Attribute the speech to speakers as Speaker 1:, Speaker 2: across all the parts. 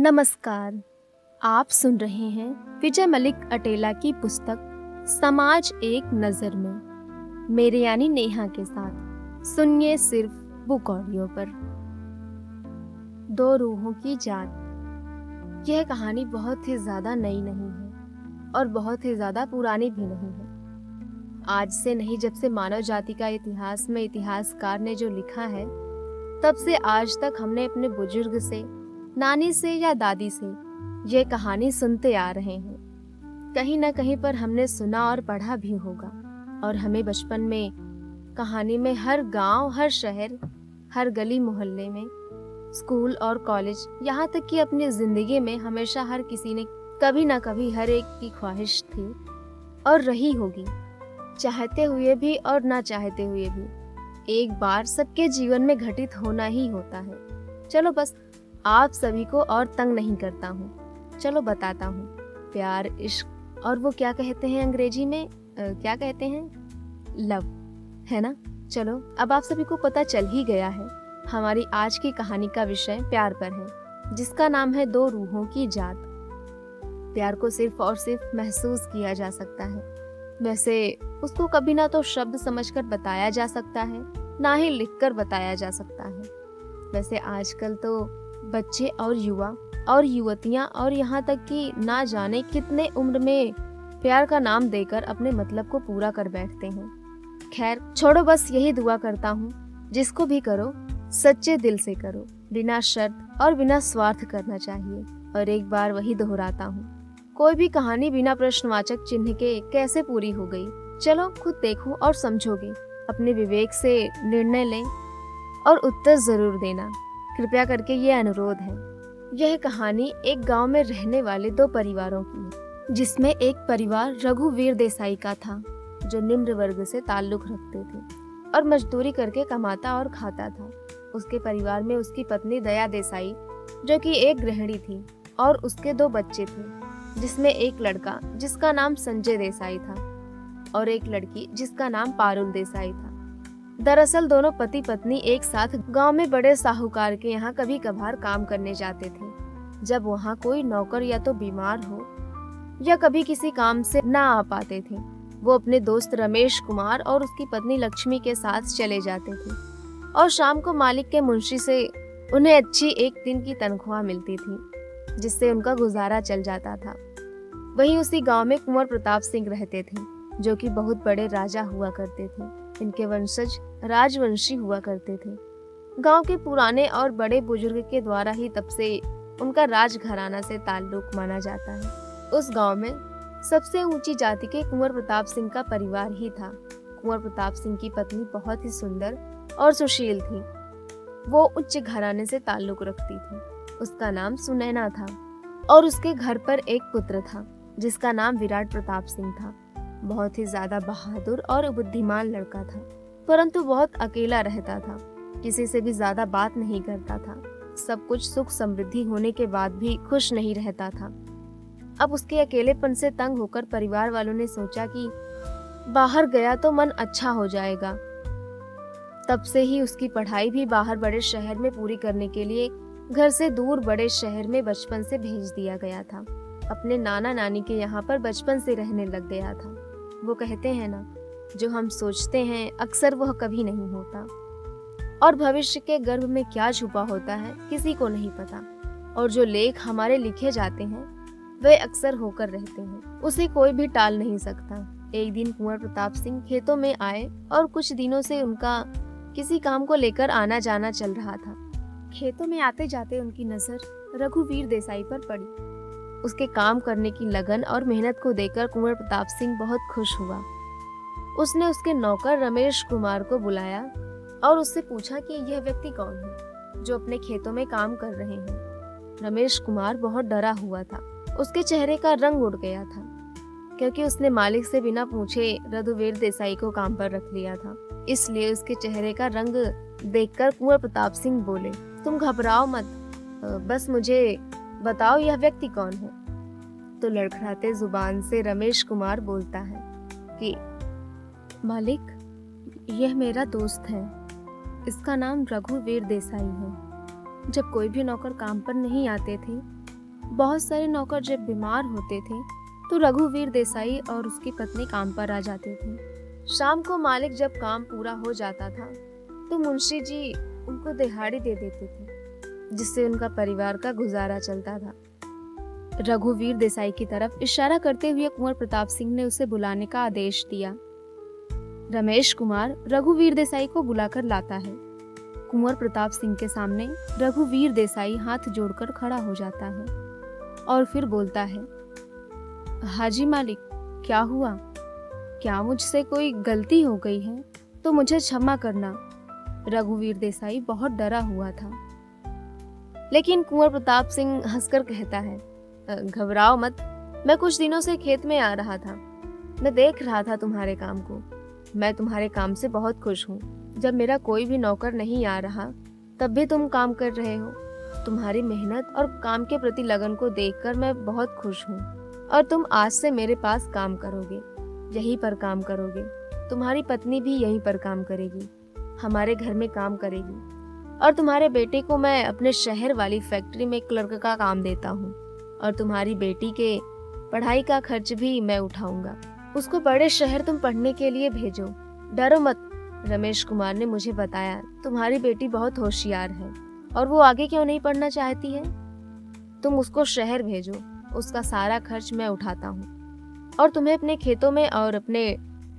Speaker 1: नमस्कार। आप सुन रहे हैं विजय मलिक अटेला की पुस्तक समाज एक नज़र में, मेरे यानी नेहा के साथ। सुनिए सिर्फ बुक ऑडियो पर। दो रूहों की जात। यह कहानी बहुत ही ज़्यादा नई नहीं है और बहुत ही ज़्यादा पुरानी भी नहीं है। आज से नहीं, जब से मानव जाति का इतिहास में इतिहासकार ने जो लिखा है, तब से आज तक हमने अपने बुजुर्ग से, नानी से या दादी से ये कहानी सुनते आ रहे हैं। कहीं ना कहीं पर हमने सुना और पढ़ा भी होगा। और हमें बचपन में कहानी में हर गांव, हर शहर, हर गली मोहल्ले में, स्कूल और कॉलेज, यहाँ तक कि अपनी जिंदगी में हमेशा हर किसी ने कभी ना कभी हर एक की ख्वाहिश थी और रही होगी, चाहते हुए भी और ना चाहते हुए भी। एक बार सबके जीवन में घटित होना ही होता है। चलो बस आप सभी को और तंग नहीं करता हूँ, चलो बताता हूँ। प्यार, इश्क और वो क्या कहते हैं अंग्रेजी में, क्या कहते हैं, लव, है ना। चलो अब आप सभी को पता चल ही गया है। हमारी आज की कहानी का विषय प्यार पर है, जिसका नाम है दो रूहों की जात। प्यार को सिर्फ और सिर्फ महसूस किया जा सकता है। वैसे उसको कभी ना तो शब्द समझकर बताया जा सकता है, ना ही लिखकर बताया जा सकता है। वैसे आजकल तो बच्चे और युवा और युवतियां और यहाँ तक कि ना जाने कितने उम्र में प्यार का नाम देकर अपने मतलब को पूरा कर बैठते हैं। खैर छोड़ो, बस यही दुआ करता हूँ, जिसको भी करो सच्चे दिल से करो, बिना शर्त और बिना स्वार्थ करना चाहिए। और एक बार वही दोहराता हूँ, कोई भी कहानी बिना प्रश्नवाचक चिन्ह के कैसे पूरी हो गई। चलो खुद देखो और समझोगे, अपने विवेक से निर्णय लें और उत्तर जरूर देना। कृपया करके ये अनुरोध है। यह कहानी एक गांव में रहने वाले दो परिवारों की है, जिसमें एक परिवार रघुवीर देसाई का था, जो निम्न वर्ग से ताल्लुक रखते थे और मजदूरी करके कमाता और खाता था। उसके परिवार में उसकी पत्नी दया देसाई, जो कि एक गृहिणी थी, और उसके दो बच्चे थे, जिसमें एक लड़का जिसका नाम संजय देसाई था और एक लड़की जिसका नाम पारुल देसाई था। दरअसल दोनों पति पत्नी एक साथ गांव में बड़े साहूकार के यहाँ कभी कभार काम करने जाते थे। जब वहाँ कोई नौकर या तो बीमार हो या कभी किसी काम से ना आ पाते थे, वो अपने दोस्त रमेश कुमार और उसकी पत्नी लक्ष्मी के साथ चले जाते थे और शाम को मालिक के मुंशी से उन्हें अच्छी एक दिन की तनख्वाह मिलती थी, जिससे उनका गुजारा चल जाता था। वहीं उसी गाँव में कुंवर प्रताप सिंह रहते थे, जो कि बहुत बड़े राजा हुआ करते थे। इनके वंशज राजवंशी हुआ करते थे। गांव के पुराने और बड़े बुजुर्ग के द्वारा ही तब से उनका राजघराना से ताल्लुक माना जाता है। उस गांव में सबसे ऊंची जाति के कुंवर प्रताप सिंह का परिवार ही था। कुंवर प्रताप सिंह की पत्नी बहुत ही सुंदर और सुशील थी। वो उच्च घराने से ताल्लुक रखती थी। उसका नाम सुनैना था और उसके घर पर एक पुत्र था, जिसका नाम विराट प्रताप सिंह था। बहुत ही ज्यादा बहादुर और बुद्धिमान लड़का था, परंतु बहुत अकेला रहता था, किसी से भी ज्यादा बात नहीं करता था। सब कुछ सुख समृद्धि होने के बाद भी खुश नहीं रहता था। अब उसके अकेलेपन से तंग होकर परिवार वालों ने सोचा कि बाहर गया तो मन अच्छा हो जाएगा। तब से ही उसकी पढ़ाई भी बाहर बड़े शहर में पूरी करने के लिए घर से दूर बड़े शहर में बचपन से भेज दिया गया था। अपने नाना नानी के यहाँ पर बचपन से रहने लग गया था। वो कहते हैं ना, जो हम सोचते हैं अक्सर वह कभी नहीं होता, और भविष्य के गर्भ में क्या छुपा होता है किसी को नहीं पता। और जो लेख हमारे लिखे जाते हैं वे अक्सर होकर रहते हैं, उसे कोई भी टाल नहीं सकता। एक दिन कुंवर प्रताप सिंह खेतों में आए और कुछ दिनों से उनका किसी काम को लेकर आना जाना चल रहा था। खेतों में आते जाते उनकी नजर रघुवीर देसाई पर पड़ी। उसके काम करने की लगन और मेहनत को देखकर कुंवर प्रताप सिंह बहुत खुश हुआ। उसने उसके नौकर रमेश कुमार को बुलाया और उससे पूछा कि यह व्यक्ति कौन है जो अपने खेतों में काम कर रहे हैं। रमेश कुमार बहुत डरा हुआ था। उसके चेहरे का रंग उड़ गया था, क्योंकि उसने मालिक से बिना पूछे रघुवीर देसाई को काम पर रख लिया था। इसलिए उसके चेहरे का रंग देखकर कुंवर प्रताप सिंह बोले, तुम घबराओ मत, बस मुझे बताओ यह व्यक्ति कौन है। तो लड़खड़ाते जुबान से रमेश कुमार बोलता है कि मालिक, यह मेरा दोस्त है, इसका नाम रघुवीर देसाई है। जब कोई भी नौकर काम पर नहीं आते थे बहुत सारे नौकर जब बीमार होते थे तो रघुवीर देसाई और उसकी पत्नी काम पर आ जाते थे। शाम को मालिक जब काम पूरा हो जाता था तो मुंशी जी उनको दिहाड़ी दे देते थे, जिससे उनका परिवार का गुजारा चलता था। रघुवीर देसाई की तरफ इशारा करते हुए कुंवर प्रताप सिंह ने उसे बुलाने का आदेश दिया। रमेश कुमार रघुवीर देसाई को बुलाकर लाता है। कुंवर प्रताप सिंह के सामने रघुवीर देसाई हाथ जोड़कर खड़ा हो जाता है और फिर बोलता है, हाजी मालिक, क्या हुआ? क्या मुझसे कोई गलती हो गई है तो मुझे क्षमा करना। रघुवीर देसाई बहुत डरा हुआ था, लेकिन कुंवर प्रताप सिंह हंसकर कहता है, घबराओ मत, मैं कुछ दिनों से खेत में आ रहा था। मैं देख रहा था तुम्हारे काम को। मैं तुम्हारे काम से बहुत खुश हूँ। जब मेरा कोई भी नौकर नहीं आ रहा तब भी तुम काम कर रहे हो। तुम्हारी मेहनत और काम के प्रति लगन को देखकर मैं बहुत खुश हूँ। और तुम आज से मेरे पास काम करोगे, यहीं पर काम करोगे। तुम्हारी पत्नी भी यहीं पर काम करेगी, हमारे घर में काम करेगी। और तुम्हारे बेटे को मैं अपने शहर वाली फैक्ट्री में क्लर्क का काम देता हूँ। और तुम्हारी बेटी के पढ़ाई का खर्च भी मैं उठाऊंगा। उसको बड़े शहर तुम पढ़ने के लिए भेजो, डरो मत। रमेश कुमार ने मुझे बताया तुम्हारी बेटी बहुत होशियार है और वो आगे क्यों नहीं पढ़ना चाहती है। तुम उसको शहर भेजो, उसका सारा खर्च मैं उठाता हूँ और तुम्हें अपने खेतों में और अपने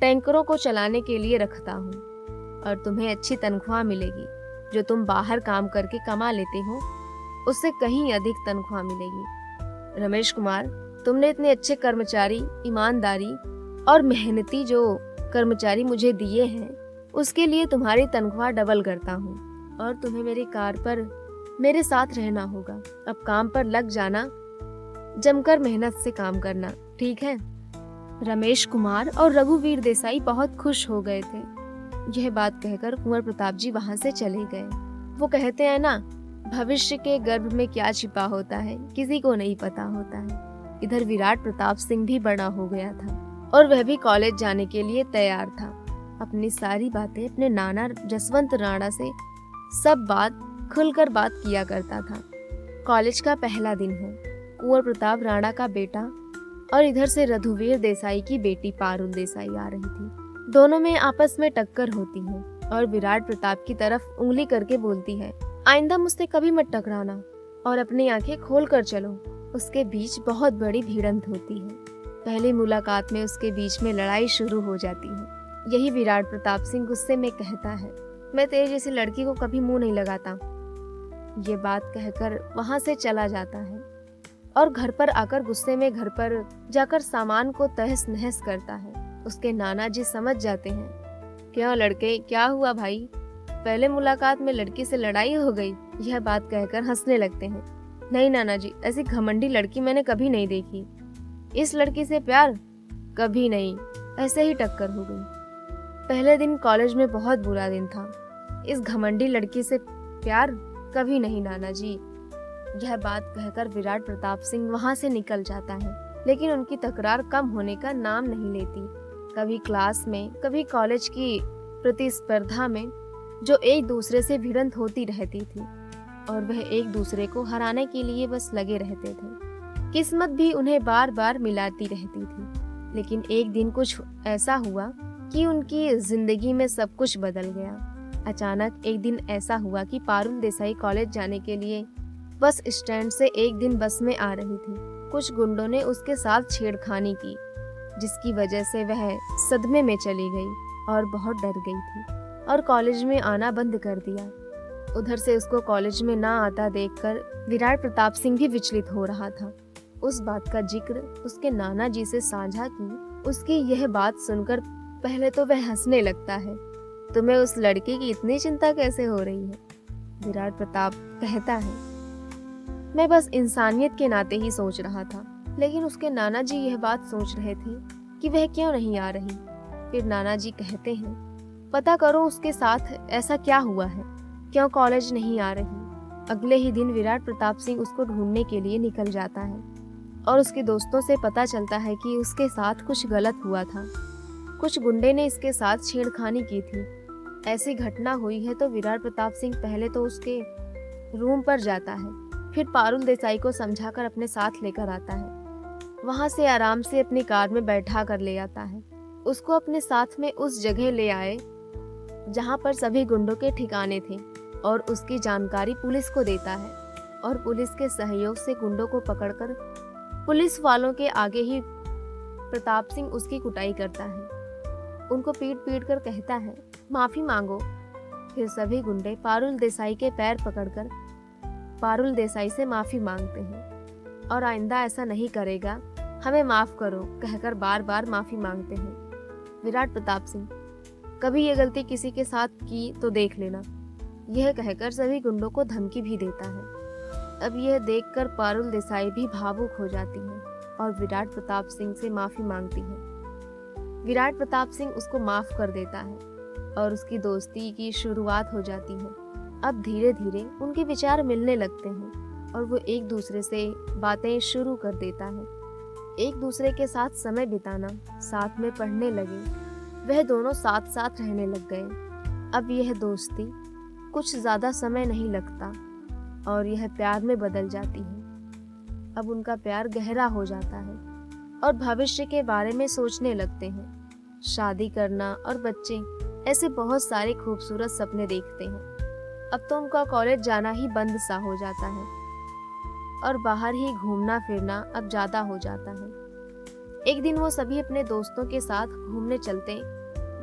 Speaker 1: टैंकरों को चलाने के लिए रखता हूँ। और तुम्हें अच्छी तनख्वाह मिलेगी। जो तुम बाहर काम करके कमा लेते हो उससे कहीं अधिक तनख्वाह मिलेगी। रमेश कुमार, तुमने इतने अच्छे कर्मचारी, ईमानदारी और मेहनती जो कर्मचारी मुझे दिए हैं उसके लिए तुम्हारी तनख्वाह डबल करता हूँ। और तुम्हें मेरी कार पर मेरे साथ रहना होगा। अब काम पर लग जाना, जमकर मेहनत से काम करना, ठीक है? रमेश कुमार और रघुवीर देसाई बहुत खुश हो गए थे। यह बात कहकर कुंवर प्रताप जी वहां से चले गए। वो कहते हैं ना, भविष्य के गर्भ में क्या छिपा होता है किसी को नहीं पता होता है। इधर विराट प्रताप सिंह भी बड़ा हो गया था और वह भी कॉलेज जाने के लिए तैयार था। अपनी सारी बातें अपने नाना जसवंत राणा से सब बात खुलकर बात किया करता था। कॉलेज का पहला दिन है। कुंवर प्रताप राणा का बेटा और इधर से रघुवीर देसाई की बेटी पारुल देसाई आ रही थी। दोनों में आपस में टक्कर होती है और विराट प्रताप की तरफ उंगली करके बोलती है, आइंदा मुझसे कभी मत टकराना और अपनी आंखें खोल कर चलो। उसके बीच बहुत बड़ी भिड़ंत होती है। पहली मुलाकात में उसके बीच में लड़ाई शुरू हो जाती है। यही विराट प्रताप सिंह गुस्से में कहता है, मैं तेरे जैसी लड़की को कभी मुंह नहीं लगाता। ये बात कहकर वहां से चला जाता है और घर पर आकर गुस्से में घर पर जाकर सामान को तहस नहस करता है। उसके नाना जी समझ जाते हैं। क्यों लड़के, क्या हुआ भाई? पहले मुलाकात में लड़की से लड़ाई हो गई? यह बात कहकर हंसने लगते हैं। नहीं नाना जी, ऐसी घमंडी लड़की मैंने कभी नहीं देखी। इस लड़की से प्यार? कभी नहीं, ऐसे ही टक्कर हो गई। पहले दिन कॉलेज में बहुत बुरा दिन था। इस घमंडी लड़की से प्यार? कभी नहीं नाना जी। यह बात कहकर विराट प्रताप सिंह वहां से निकल जाता है, लेकिन उनकी तकरार कम होने का नाम नहीं लेती। कभी क्लास में, कभी कॉलेज की प्रतिस्पर्धा में जो एक दूसरे से भिड़ंत होती रहती थी और वह एक दूसरे को हराने के लिए बस लगे रहते थे। किस्मत भी उन्हें बार बार मिलाती रहती थी। लेकिन एक दिन कुछ ऐसा हुआ कि उनकी जिंदगी में सब कुछ बदल गया। अचानक एक दिन ऐसा हुआ कि पारुल देसाई कॉलेज जाने के लिए बस स्टैंड से एक दिन बस में आ रही थी। कुछ गुंडों ने उसके साथ छेड़खानी की, जिसकी वजह से वह सदमे में चली गई और बहुत डर गई थी और कॉलेज में आना बंद कर दिया। उधर से उसको कॉलेज में ना आता देखकर विराट प्रताप सिंह भी विचलित हो रहा था। उस बात का जिक्र उसके नाना जी से साझा की। उसकी यह बात सुनकर पहले तो वह हंसने लगता है। तुम्हें उस लड़की की इतनी चिंता कैसे हो रही है? विराट प्रताप कहता है, मैं बस इंसानियत के नाते ही सोच रहा था। लेकिन उसके नाना जी यह बात सोच रहे थे कि वह क्यों नहीं आ रही। फिर नाना जी कहते हैं, पता करो उसके साथ ऐसा क्या हुआ है, क्यों कॉलेज नहीं आ रही। अगले ही दिन विराट प्रताप सिंह उसको ढूंढने के लिए निकल जाता है और उसके दोस्तों से पता चलता है कि उसके साथ कुछ गलत हुआ था। कुछ गुंडे ने इसके साथ छेड़खानी की थी। ऐसी घटना हुई है तो विराट प्रताप सिंह पहले तो उसके रूम पर जाता है फिर पारुल देसाई को समझाकर अपने साथ लेकर आता है। वहां से आराम से अपनी कार में बैठा कर ले आता है। उसको अपने साथ में उस जगह ले आए जहां पर सभी गुंडों के ठिकाने थे और उसकी जानकारी पुलिस को देता है और पुलिस के सहयोग से गुंडों को पकड़कर पुलिस वालों के आगे ही प्रताप सिंह उसकी कुटाई करता है। उनको पीट पीट कर कहता है, माफी मांगो। फिर सभी गुंडे पारुल देसाई के पैर पकड़कर पारुल देसाई से माफी मांगते हैं और आइंदा ऐसा नहीं करेगा, हमें माफ करो कहकर बार बार माफी मांगते हैं। विराट प्रताप सिंह, कभी ये गलती किसी के साथ की तो देख लेना, यह कहकर सभी गुंडों को धमकी भी देता है। अब यह देखकर पारुल देसाई भी भावुक हो जाती है और विराट प्रताप सिंह से माफी मांगती है। विराट प्रताप सिंह उसको माफ कर देता है और उसकी दोस्ती की शुरुआत हो जाती है। अब धीरे धीरे उनके विचार मिलने लगते हैं और वो एक दूसरे से बातें शुरू कर देता है। एक दूसरे के साथ समय बिताना, साथ में पढ़ने लगे, वह दोनों साथ साथ रहने लग गए। अब यह दोस्ती कुछ ज्यादा समय नहीं लगता और यह प्यार में बदल जाती है। अब उनका प्यार गहरा हो जाता है और भविष्य के बारे में सोचने लगते हैं। शादी करना और बच्चे, ऐसे बहुत सारे खूबसूरत सपने देखते हैं। अब तो उनका कॉलेज जाना ही बंद सा हो जाता है और बाहर ही घूमना फिरना अब ज्यादा हो जाता है। एक दिन वो सभी अपने दोस्तों के साथ घूमने चलते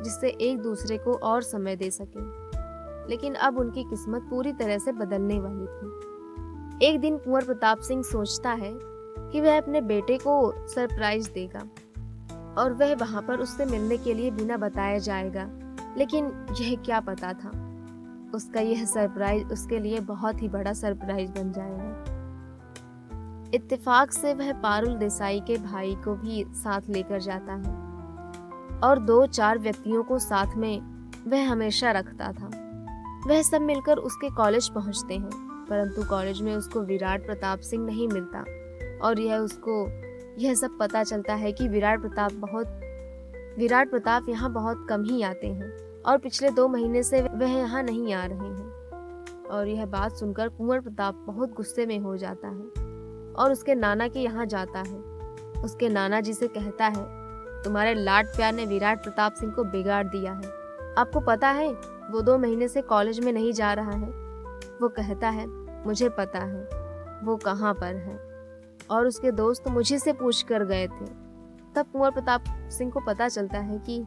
Speaker 1: जिससे एक दूसरे को और समय दे सके, लेकिन अब उनकी किस्मत पूरी तरह से बदलने वाली थी। एक दिन कुंवर प्रताप सिंह सोचता है कि वह अपने बेटे को सरप्राइज देगा और वह वहां पर उससे मिलने के लिए बिना बताए जाएगा, लेकिन यह क्या पता था उसका यह सरप्राइज उसके लिए बहुत ही बड़ा सरप्राइज बन जाएगा। इत्तेफाक से वह पारुल देसाई के भाई को भी साथ लेकर जाता है और 2-4 व्यक्तियों को साथ में वह हमेशा रखता था। वह सब मिलकर उसके कॉलेज पहुंचते हैं, परंतु कॉलेज में उसको विराट प्रताप सिंह नहीं मिलता और यह सब पता चलता है कि विराट प्रताप यहाँ बहुत कम ही आते हैं और पिछले 2 महीने से वह यहाँ नहीं आ रहे हैं। और यह बात सुनकर कुंवर प्रताप बहुत गुस्से में हो जाता है और उसके नाना के यहाँ जाता है। उसके नाना जी से कहता है, तुम्हारे लाड प्यार ने विराट प्रताप सिंह को बिगाड़ दिया है। आपको पता है वो 2 महीने से कॉलेज में नहीं जा रहा है। वो कहता है, मुझे पता है वो कहाँ पर है और उसके दोस्त मुझे से पूछ कर गए थे। तब कुंवर प्रताप सिंह को पता चलता है कि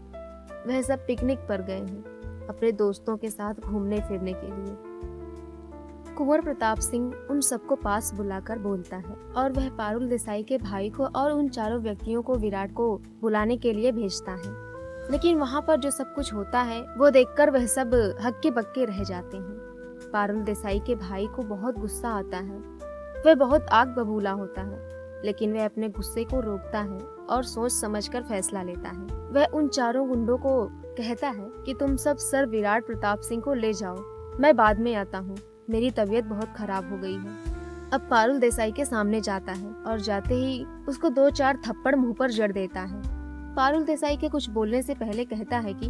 Speaker 1: वह सब पिकनिक पर गए हैं अपने दोस्तों के साथ घूमने फिरने के लिए। कुंवर प्रताप सिंह उन सबको पास बुलाकर बोलता है और वह पारुल देसाई के भाई को और उन 4 व्यक्तियों को विराट को बुलाने के लिए भेजता है। लेकिन वहाँ पर जो सब कुछ होता है वो देखकर वह सब हक्के बक्के रह जाते हैं। पारुल देसाई के भाई को बहुत गुस्सा आता है, वह बहुत आग बबूला होता है, लेकिन वह अपने गुस्से को रोकता है और सोच समझकर फैसला लेता है। वह उन 4 गुंडों को कहता है कि तुम सब सर विराट प्रताप सिंह को ले जाओ, मैं बाद में आता हूँ, मेरी तबीयत बहुत खराब हो गई है। अब पारुल देसाई के सामने जाता है और जाते ही उसको 2-4 थप्पड़ मुंह पर जड़ देता है। पारुल देसाई के कुछ बोलने से पहले कहता है कि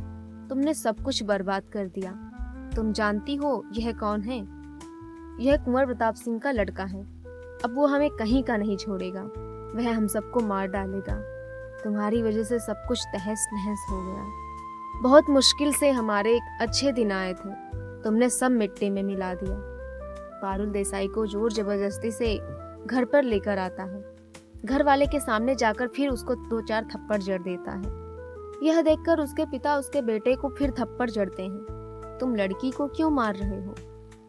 Speaker 1: तुमने सब कुछ बर्बाद कर दिया। तुम जानती हो यह कौन है? यह कुंवर प्रताप सिंह का लड़का है। अब वो हमें कहीं का नहीं छोड़ेगा, वह हम सबको मार डालेगा। तुम्हारी वजह से सब कुछ तहस नहस हो गया। बहुत मुश्किल से हमारे एक अच्छे दिन आए थे, तुमने सब मिट्टी में मिला दिया। पारुल देसाई को जोर जबरदस्ती से घर पर लेकर आता है। घर वाले के सामने जाकर फिर उसको 2-4 थप्पड़ जड़ देता है। यह देखकर उसके पिता उसके बेटे को फिर थप्पड़ जड़ते हैं। तुम लड़की को क्यों मार रहे हो?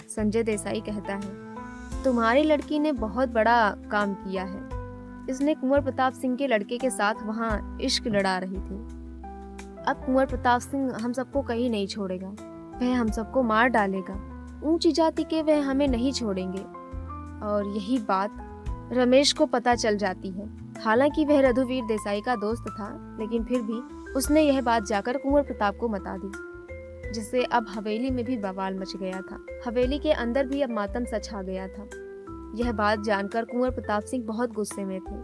Speaker 1: संजय देसाई कहता है, तुम्हारी लड़की ने बहुत बड़ा काम किया है। इसने कुंवर प्रताप सिंह के लड़के के साथ वहाँ इश्क लड़ा रही थी। अब कुंवर प्रताप सिंह हम सबको कहीं नहीं छोड़ेगा, वह हम सबको मार डालेगा। ऊंची जाति के वह हमें नहीं छोड़ेंगे। और यही बात रमेश को पता चल जाती है। हालांकि वह रघुवीर देसाई का दोस्त था, लेकिन फिर भी उसने यह बात जाकर कुंवर प्रताप को बता दी, जिससे अब हवेली में भी बवाल मच गया था। हवेली के अंदर भी अब मातम सा छा गया था। यह बात जानकर कुंवर प्रताप सिंह बहुत गुस्से में थे।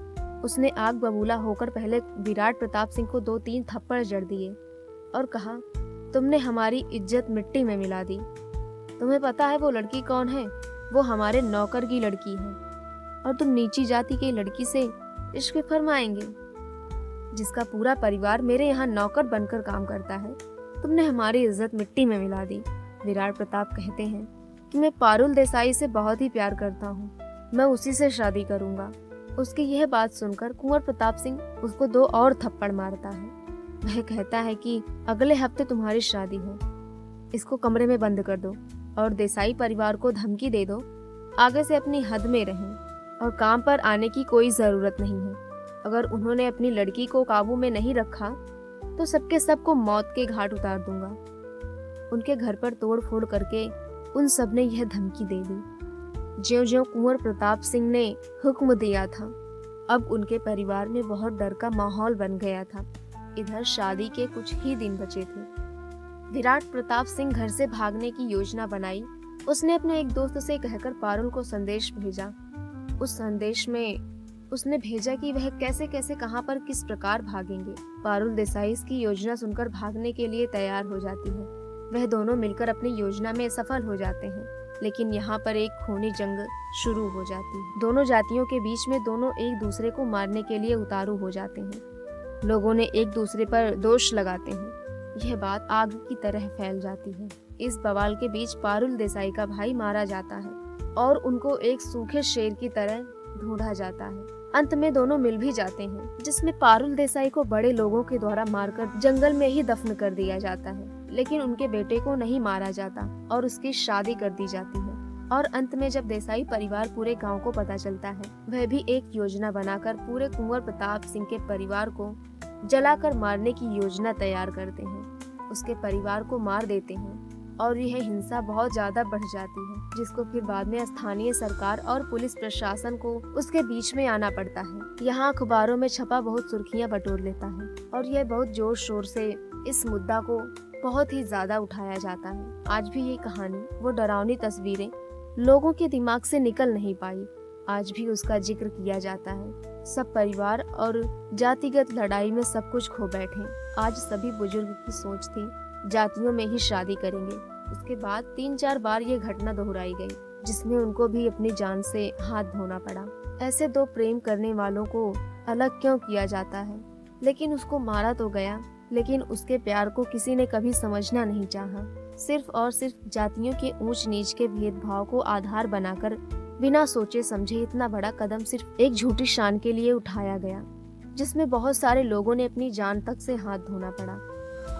Speaker 1: उसने आग बबूला होकर पहले विराट प्रताप सिंह को 2-3 थप्पड़ जड़ दिए और कहा, तुमने हमारी इज्जत मिट्टी में मिला दी। तुम्हें पता है वो लड़की कौन है? वो हमारे नौकर की लड़की है और तुम नीची जाति की लड़की से इश्क फरमाएंगे, जिसका पूरा परिवार मेरे यहाँ नौकर बनकर काम करता है। तुमने हमारी इज्जत मिट्टी में मिला दी। विराट प्रताप कहते हैं कि मैं पारुल देसाई से बहुत ही प्यार करता हूँ, मैं उसी से शादी करूँगा। उसकी यह बात सुनकर कुंवर प्रताप सिंह उसको 2 और थप्पड़ मारता है। वह कहता है कि अगले हफ्ते तुम्हारी शादी है, इसको कमरे में बंद कर दो और देसाई परिवार को धमकी दे दो आगे से अपनी हद में रहें और काम पर आने की कोई ज़रूरत नहीं है। अगर उन्होंने अपनी लड़की को काबू में नहीं रखा तो सबके सबको मौत के घाट उतार दूंगा। उनके घर पर तोड़ फोड़ करके उन सब ने यह धमकी दे दी। ज्यों-ज्यों कुंवर प्रताप सिंह ने हुक्म दिया था, अब उनके परिवार में बहुत डर का माहौल बन गया था। इधर शादी के कुछ ही दिन बचे थे। विराट प्रताप सिंह घर से भागने की योजना बनाई। उसने अपने एक दोस्त से कहकर पारुल को संदेश भेजा। उस संदेश में उसने भेजा कि वह कैसे कैसे कहां पर किस प्रकार भागेंगे। पारुल देसाई इसकी योजना सुनकर भागने के लिए तैयार हो जाती है। वह दोनों मिलकर अपनी योजना में सफल हो जाते हैं, लेकिन यहाँ पर एक खूनी जंग शुरू हो जाती है। दोनों जातियों के बीच में दोनों एक दूसरे को मारने के लिए उतारू हो जाते हैं। लोगों ने एक दूसरे पर दोष लगाते हैं। यह बात आग की तरह फैल जाती है। इस बवाल के बीच पारुल देसाई का भाई मारा जाता है और उनको एक सूखे शेर की तरह ढूंढा जाता है। अंत में दोनों मिल भी जाते हैं, जिसमें पारुल देसाई को बड़े लोगों के द्वारा मारकर जंगल में ही दफन कर दिया जाता है, लेकिन उनके बेटे को नहीं मारा जाता और उसकी शादी कर दी जाती है। और अंत में जब देसाई परिवार पूरे गांव को पता चलता है, वह भी एक योजना बनाकर पूरे कुंवर प्रताप सिंह के परिवार को जलाकर मारने की योजना तैयार करते हैं। उसके परिवार को मार देते हैं और यह हिंसा बहुत ज्यादा बढ़ जाती है, जिसको फिर बाद में स्थानीय सरकार और पुलिस प्रशासन को उसके बीच में आना पड़ता है। यहाँ अखबारों में छपा बहुत सुर्खियां बटोर लेता है और यह बहुत जोर शोर से इस मुद्दा को बहुत ही ज्यादा उठाया जाता है। आज भी ये कहानी, वो डरावनी तस्वीरें लोगों के दिमाग से निकल नहीं पाई। आज भी उसका जिक्र किया जाता है। सब परिवार और जातिगत लड़ाई में सब कुछ खो बैठे। आज सभी बुजुर्ग की सोच थी जातियों में ही शादी करेंगे। उसके बाद 3-4 बार ये घटना दोहराई गई, जिसमें उनको भी अपनी जान से हाथ धोना पड़ा। ऐसे 2 प्रेम करने वालों को अलग क्यों किया जाता है? लेकिन उसको मारा तो गया, लेकिन उसके प्यार को किसी ने कभी समझना नहीं चाहा। सिर्फ और सिर्फ जातियों के ऊंच नीच के भेदभाव को आधार बनाकर बिना सोचे समझे इतना बड़ा कदम सिर्फ एक झूठी शान के लिए उठाया गया, जिसमें बहुत सारे लोगों ने अपनी जान तक से हाथ धोना पड़ा।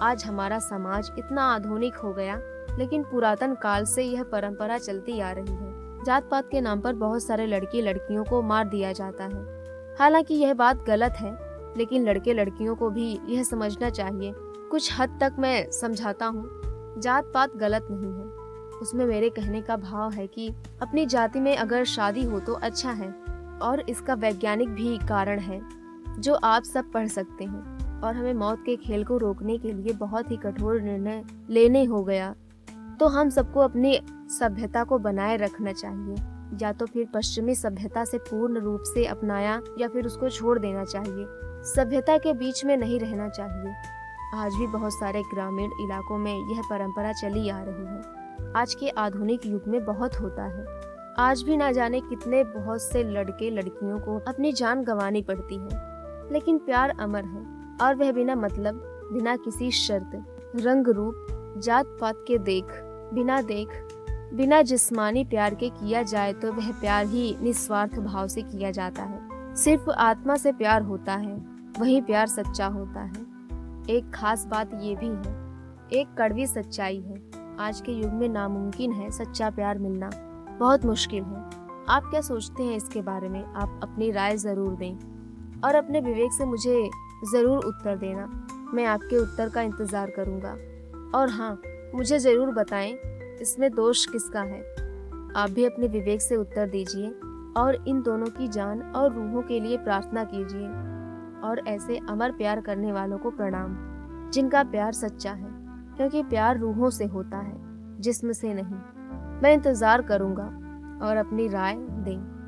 Speaker 1: आज हमारा समाज इतना आधुनिक हो गया, लेकिन पुरातन काल से यह परंपरा चलती आ रही है। जात पात के नाम पर बहुत सारे लड़के लड़कियों को मार दिया जाता है। हालांकि यह बात गलत है, लेकिन लड़के लड़कियों को भी यह समझना चाहिए। कुछ हद तक मैं समझाता हूँ, जात पात गलत नहीं है। उसमें मेरे कहने का भाव है कि अपनी जाति में अगर शादी हो तो अच्छा है, और इसका वैज्ञानिक भी कारण है जो आप सब पढ़ सकते हैं। और हमें मौत के खेल को रोकने के लिए बहुत ही कठोर निर्णय लेने हो गया, तो हम सबको अपनी सभ्यता को बनाए रखना चाहिए। या तो फिर पश्चिमी सभ्यता से पूर्ण रूप से अपनाया या फिर उसको छोड़ देना चाहिए। सभ्यता के बीच में नहीं रहना चाहिए। आज भी बहुत सारे ग्रामीण इलाकों में यह परंपरा चली आ रही है। आज के आधुनिक युग में बहुत होता है। आज भी ना जाने कितने बहुत से लड़के लड़कियों को अपनी जान गंवानी पड़ती है, लेकिन प्यार अमर है और वह बिना मतलब, बिना किसी शर्त, रंग रूप, जात पात के बिना जिस्मानी प्यार के किया जाए तो वह प्यार ही निस्वार्थ भाव से किया जाता है। सिर्फ आत्मा से प्यार होता है, वही प्यार सच्चा होता है। एक खास बात ये भी है, एक कड़वी सच्चाई है, आज के युग में नामुमकिन है सच्चा प्यार मिलना, बहुत मुश्किल है। आप क्या सोचते हैं इसके बारे में? आप अपनी राय जरूर दें और अपने विवेक से मुझे जरूर उत्तर देना। मैं आपके उत्तर का इंतजार करूंगा। और हाँ, मुझे जरूर बताएं इसमें दोष किसका है। आप भी अपने विवेक से उत्तर दीजिए और इन दोनों की जान और रूहों के लिए प्रार्थना कीजिए। और ऐसे अमर प्यार करने वालों को प्रणाम, जिनका प्यार सच्चा है, क्योंकि प्यार रूहों से होता है, जिस्म से नहीं। मैं इंतजार करूंगा और अपनी राय दें।